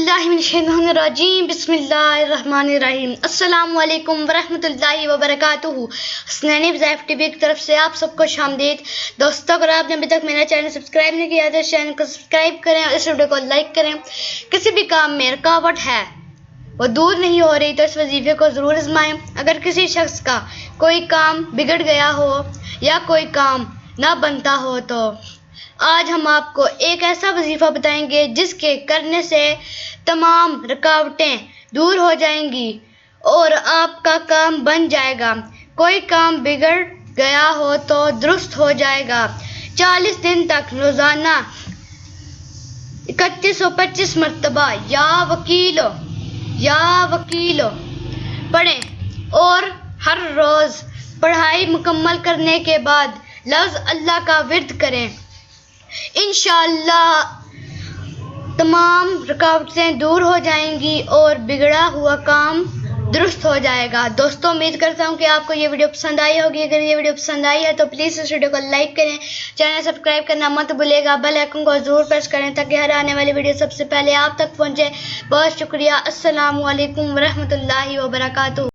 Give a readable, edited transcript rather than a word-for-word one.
باللہ من الشیطان الرجیم بسم اللہ الرحمن الرحیم السلام علیکم ورحمۃ اللہ وبرکاتہ۔ حسنین وظائف ٹی وی کی طرف سے آپ سب کو خوش آمدید۔ دوستوں اگر آپ نے ابھی تک میرا چینل سبسکرائب نہیں کیا تو اس چینل کو سبسکرائب کریں اور اس ویڈیو کو لائک کریں۔ کسی بھی کام میں رکاوٹ ہے وہ دور نہیں ہو رہی تو اس وظیفے کو ضرور آزمائیں۔ اگر کسی شخص کا کوئی کام بگڑ گیا ہو یا کوئی کام نہ بنتا ہو تو آج ہم آپ کو ایک ایسا وظیفہ بتائیں گے جس کے کرنے سے تمام رکاوٹیں دور ہو جائیں گی اور آپ کا کام بن جائے گا۔ کوئی کام بگڑ گیا ہو تو درست ہو جائے گا۔ 40 دن تک روزانہ 3125 مرتبہ یا وکیلو پڑھیں اور ہر روز پڑھائی مکمل کرنے کے بعد لفظ اللہ کا ورد کریں۔ انشاءاللہ تمام رکاوٹیں دور ہو جائیں گی اور بگڑا ہوا کام درست ہو جائے گا۔ دوستوں امید کرتا ہوں کہ آپ کو یہ ویڈیو پسند آئی ہوگی۔ اگر یہ ویڈیو پسند آئی ہے تو پلیز اس ویڈیو کو لائک کریں، چینل سبسکرائب کرنا مت بھولے گا، بیل آئیکن کو ضرور پریس کریں تاکہ ہر آنے والی ویڈیو سب سے پہلے آپ تک پہنچے۔ بہت شکریہ۔ السلام علیکم ورحمۃ اللہ وبرکاتہ۔